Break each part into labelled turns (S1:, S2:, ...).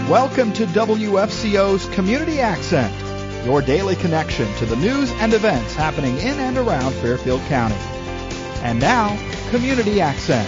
S1: Welcome to WFCO's Community Accent, your daily connection to the news and events happening in and around Fairfield County. And now, Community Accent.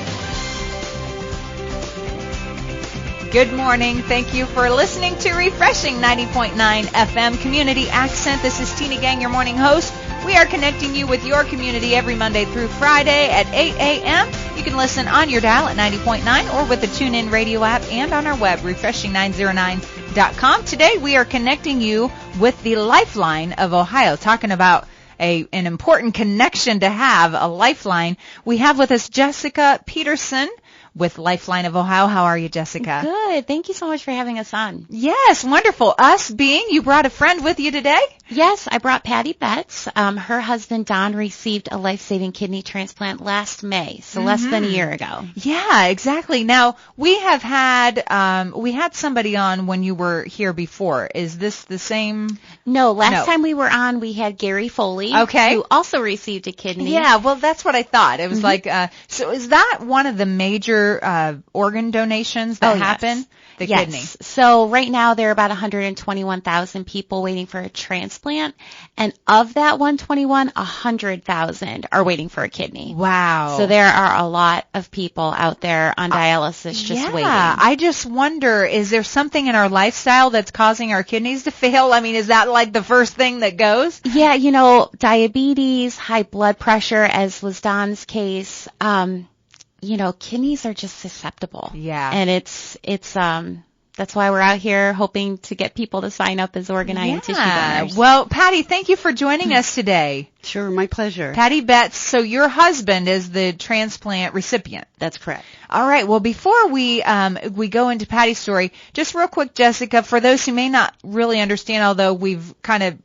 S2: Good morning. Thank you for listening to Refreshing 90.9 FM Community Accent. This is Tina Gang, your morning host. We are connecting you with your community every Monday through Friday at 8 a.m. You can listen on your dial at 90.9 or with the TuneIn radio app and on our web, refreshing909.com. Today we are connecting you with the Lifeline of Ohio, talking about an important connection to have, a lifeline. We have with us Jessica Peterson with Lifeline of Ohio. How are you, Jessica?
S3: Good. Thank you so much for having us on.
S2: Yes, wonderful. Us being, you brought a friend with you today?
S3: Yes, I brought Patty Betts. Her husband, Don, received a life-saving kidney transplant last May, so less than a year ago.
S2: Yeah, exactly. Now, we had somebody on when you were here before. Is this the same?
S3: No, last time we were on, we had Gary Foley, who also received a kidney.
S2: Yeah, well, that's what I thought. It was so is that one of the major organ donations that happen?
S3: Yes.
S2: The kidney.
S3: So right now there are about 121,000 people waiting for a transplant, and of that 100,000 are waiting for a kidney.
S2: Wow.
S3: So there are a lot of people out there on dialysis just waiting.
S2: Yeah, I just wonder, is there something in our lifestyle that's causing our kidneys to fail? I mean, is that like the first thing that goes?
S3: Yeah, diabetes, high blood pressure, as was Don's case. Kidneys are just susceptible.
S2: Yeah.
S3: And it's that's why we're out here hoping to get people to sign up as organ and tissue donors.
S2: Well, Patty, thank you for joining us today.
S4: Sure, my pleasure.
S2: Patty Betts, so your husband is the transplant recipient.
S4: That's correct.
S2: All right. Well, before we go into Patty's story, just real quick, Jessica, for those who may not really understand, although we've kind of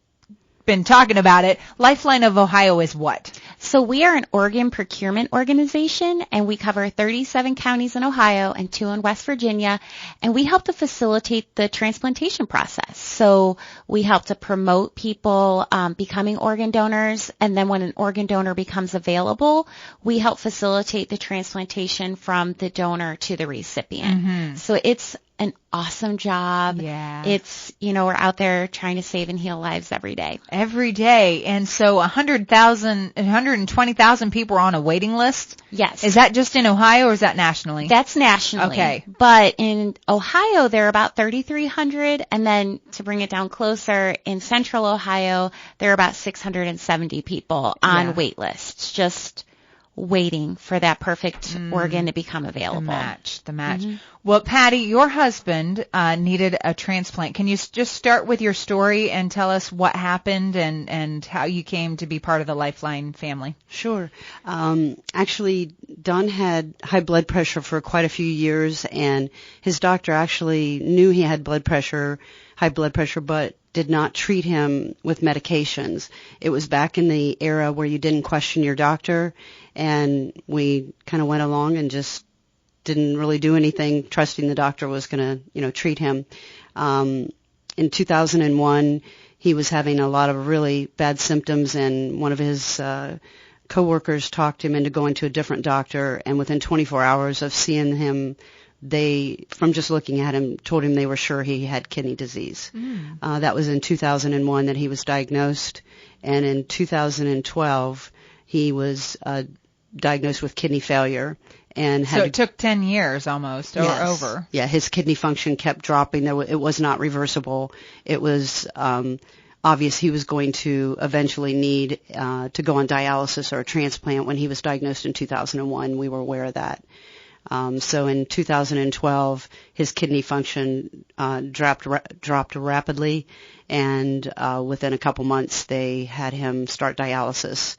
S2: been talking about it, Lifeline of Ohio is what?
S3: So we are an organ procurement organization, and we cover 37 counties in Ohio and 2 in West Virginia, and we help to facilitate the transplantation process. So we help to promote people becoming organ donors, and then when an organ donor becomes available, we help facilitate the transplantation from the donor to the recipient. Mm-hmm. So it's an awesome job.
S2: Yeah.
S3: It's, we're out there trying to save and heal lives every day.
S2: Every day. And so 120,000 people are on a waiting list?
S3: Yes.
S2: Is that just in Ohio or is that nationally?
S3: That's nationally.
S2: Okay.
S3: But in Ohio, there are about 3,300. And then to bring it down closer, in central Ohio, there are about 670 people on wait lists. Just waiting for that perfect organ to become available.
S2: The match. Mm-hmm. Well, Patty, your husband needed a transplant. Can you just start with your story and tell us what happened and how you came to be part of the Lifeline family?
S4: Sure. Actually, Don had high blood pressure for quite a few years, and his doctor actually knew he had high blood pressure, but did not treat him with medications. It was back in the era where you didn't question your doctor, and we kind of went along and just didn't really do anything, trusting the doctor was going to, treat him. In 2001, he was having a lot of really bad symptoms, and one of his coworkers talked him into going to a different doctor, and within 24 hours of seeing him, they, from just looking at him, told him they were sure he had kidney disease. That was in 2001 that he was diagnosed, and in 2012 he was diagnosed with kidney failure. And
S2: so it took 10 years almost, or over.
S4: Yeah, his kidney function kept dropping. It was not reversible. It was obvious he was going to eventually need to go on dialysis or a transplant. When he was diagnosed in 2001, we were aware of that. So in 2012, his kidney function dropped rapidly, and within a couple months, they had him start dialysis.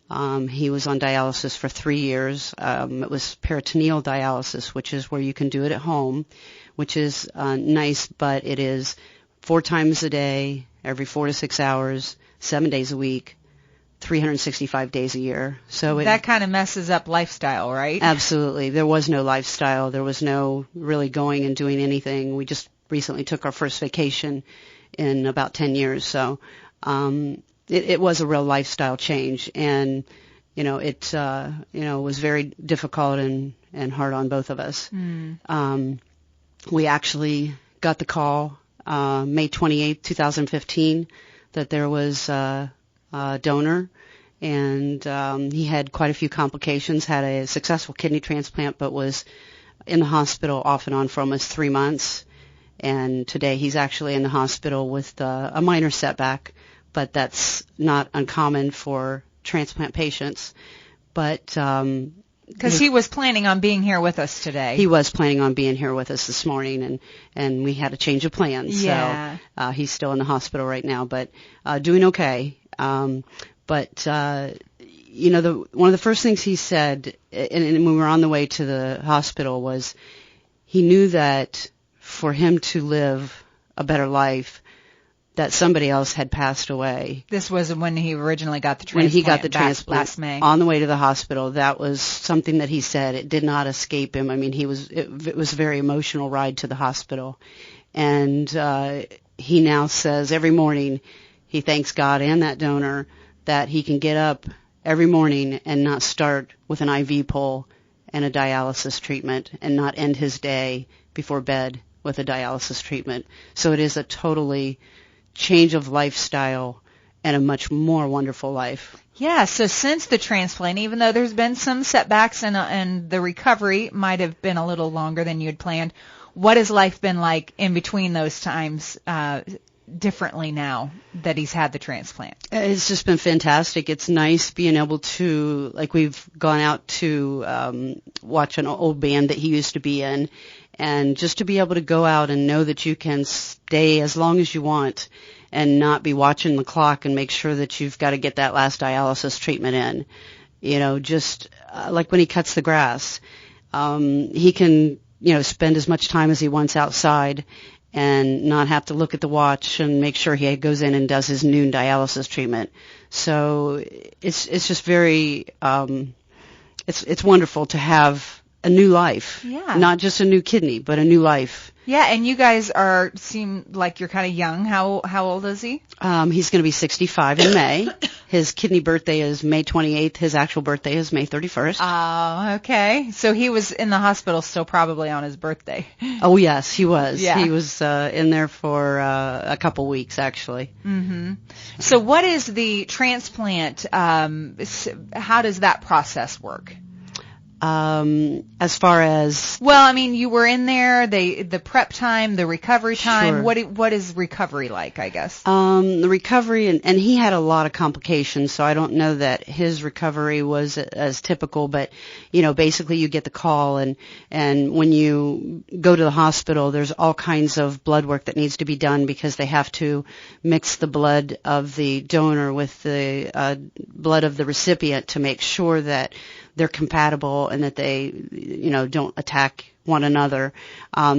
S4: He was on dialysis for 3 years. It was peritoneal dialysis, which is where you can do it at home, which is nice, but it is 4 times a day, every 4 to 6 hours, 7 days a week, 365 days a year. So
S2: that kind of messes up lifestyle, right?
S4: Absolutely. There was no lifestyle. There was no really going and doing anything. We just recently took our first vacation in about 10 years. So it was a real lifestyle change, and it was very difficult and hard on both of us. We actually got the call May 28th, 2015, that there was a donor, and he had quite a few complications, had a successful kidney transplant, but was in the hospital off and on for almost 3 months. And today he's actually in the hospital with a minor setback, but that's not uncommon for transplant patients. But
S2: because he was planning on being here with us today.
S4: He was planning on being here with us this morning, and we had a change of plans.
S2: Yeah.
S4: So he's still in the hospital right now, but doing okay. But you know, one of the first things he said, and when we were on the way to the hospital, was he knew that for him to live a better life, that somebody else had passed away.
S2: This was when he originally got the transplant.
S4: When he got the transplant
S2: last May.
S4: On the way to the hospital, that was something that he said. It did not escape him. I mean, it was a very emotional ride to the hospital. And he now says every morning he thanks God and that donor that he can get up every morning and not start with an IV pole and a dialysis treatment and not end his day before bed with a dialysis treatment. So it is a totally change of lifestyle and a much more wonderful life.
S2: Yeah, so since the transplant, even though there's been some setbacks and the recovery might have been a little longer than you had planned, what has life been like in between those times differently now that he's had the transplant?
S4: It's just been fantastic. It's nice being able to, like, we've gone out to watch an old band that he used to be in, and just to be able to go out and know that you can stay as long as you want and not be watching the clock and make sure that you've got to get that last dialysis treatment in. You know, just like when he cuts the grass, he can, you know, spend as much time as he wants outside and not have to look at the watch and make sure he goes in and does his noon dialysis treatment. So it's just very, it's wonderful to have a new life.
S2: Yeah.
S4: Not just a new kidney, but a new life.
S2: Yeah, and you guys seem like you're kind of young. How old is he?
S4: He's going to be 65 in May. His kidney birthday is May 28th. His actual birthday is May 31st.
S2: Oh, okay. So he was in the hospital still probably on his birthday.
S4: Oh, yes, he was.
S2: Yeah.
S4: He was in there for a couple weeks, actually.
S2: Mm-hmm. So what is the transplant? How does that process work?
S4: As far as,
S2: well, I mean, you were in there, the prep time, the recovery time.
S4: Sure.
S2: What is recovery like, I guess?
S4: The recovery, and he had a lot of complications, so I don't know that his recovery was as typical, but, you know, basically you get the call, and when you go to the hospital, there's all kinds of blood work that needs to be done because they have to mix the blood of the donor with the blood of the recipient to make sure that they're compatible and that they, you know, don't attack one another.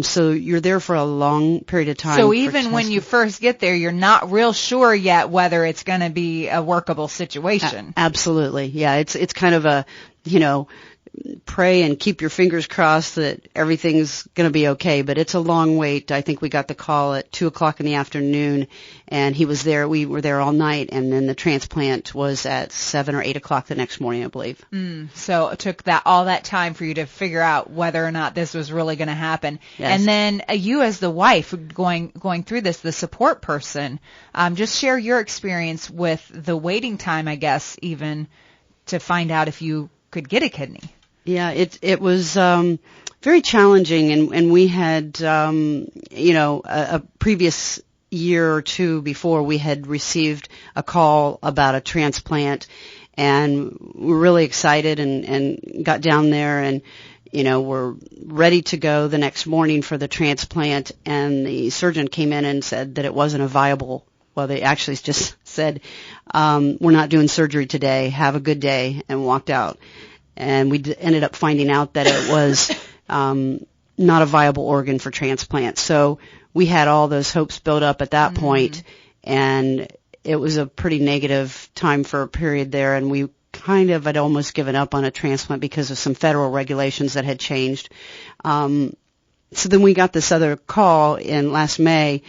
S4: So you're there for a long period of time.
S2: So even when you first get there, you're not real sure yet whether it's going to be a workable situation.
S4: Absolutely. Yeah. It's kind of a, you know, pray and keep your fingers crossed that everything's going to be okay. But it's a long wait. I think we got the call at 2:00 in the afternoon, and he was there. We were there all night, and then the transplant was at 7 or 8 o'clock the next morning, I believe.
S2: So it took all that time for you to figure out whether or not this was really going to happen.
S4: Yes.
S2: And then you, as the wife, going through this, the support person, just share your experience with the waiting time, I guess, even to find out if you could get a kidney.
S4: Yeah, it was very challenging, and we had, you know, a previous year or two before we had received a call about a transplant, and we were really excited and got down there and, you know, we're ready to go the next morning for the transplant, and the surgeon came in and said that it wasn't a viable, well, they actually just said, we're not doing surgery today, have a good day, and walked out. And we ended up finding out that it was not a viable organ for transplant. So we had all those hopes built up at that point, and it was a pretty negative time for a period there, and we kind of had almost given up on a transplant because of some federal regulations that had changed. So then we got this other call in last May.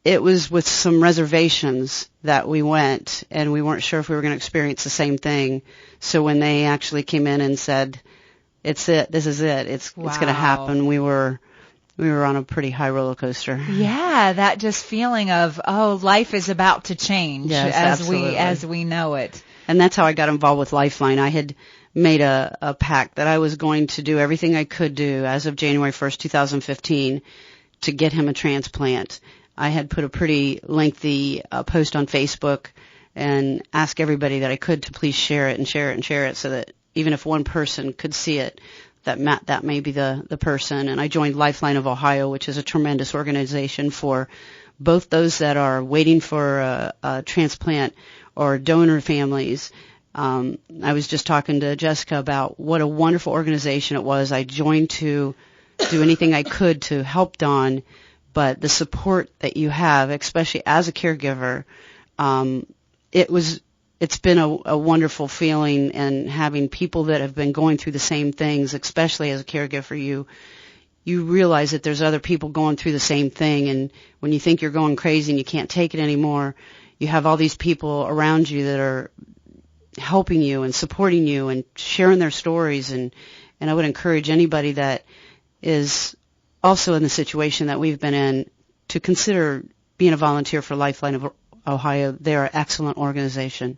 S4: It was with some reservations that we went, and we weren't sure if we were going to experience the same thing. So when they actually came in and said, "It's it, this is it, it's going to happen," we were we were on a pretty high roller coaster.
S2: Yeah, that just feeling of, life is about to change
S4: Yes,
S2: as we know it.
S4: And that's how I got involved with Lifeline. I had made a pact that I was going to do everything I could do as of January 1st, 2015 to get him a transplant. I had put a pretty lengthy post on Facebook and asked everybody that I could to please share it so that even if one person could see it, that may be the person. And I joined Lifeline of Ohio, which is a tremendous organization for both those that are waiting for a transplant or donor families. I was just talking to Jessica about what a wonderful organization it was. I joined to do anything I could to help Don, but the support that you have, especially as a caregiver, it's been a wonderful feeling, and having people that have been going through the same things, especially as a caregiver, you realize that there's other people going through the same thing, and when you think you're going crazy and you can't take it anymore, you have all these people around you that are helping you and supporting you and sharing their stories, and I would encourage anybody that is also in the situation that we've been in to consider being a volunteer for Lifeline of Ohio. They're an excellent organization.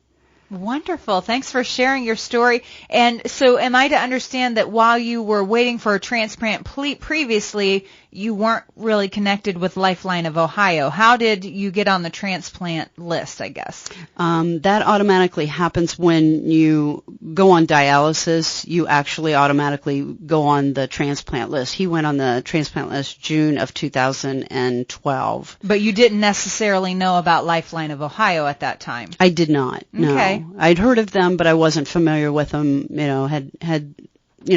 S2: Wonderful. Thanks for sharing your story. And so am I to understand that while you were waiting for a transplant previously, you weren't really connected with Lifeline of Ohio? How did you get on the transplant list, I guess?
S4: That automatically happens when you go on dialysis. You actually automatically go on the transplant list. He went on the transplant list June of 2012.
S2: But you didn't necessarily know about Lifeline of Ohio at that time?
S4: I did not, no.
S2: Okay.
S4: I'd heard of them, but I wasn't familiar with them, had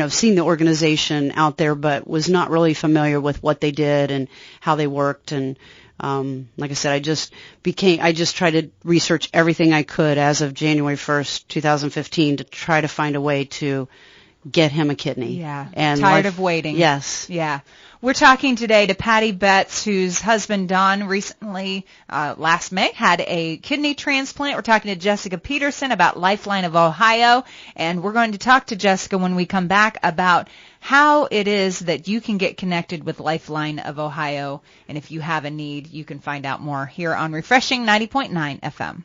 S4: seen the organization out there, but was not really familiar with what they did and how they worked. And like I said, I just tried to research everything I could as of January 1st, 2015 to try to find a way to get him a kidney.
S2: Yeah.
S4: And
S2: tired of waiting.
S4: Yes.
S2: Yeah. We're talking today to Patty Betts, whose husband Don recently, last May, had a kidney transplant. We're talking to Jessica Peterson about Lifeline of Ohio, and we're going to talk to Jessica when we come back about how it is that you can get connected with Lifeline of Ohio, and if you have a need, you can find out more here on Refreshing 90.9 FM.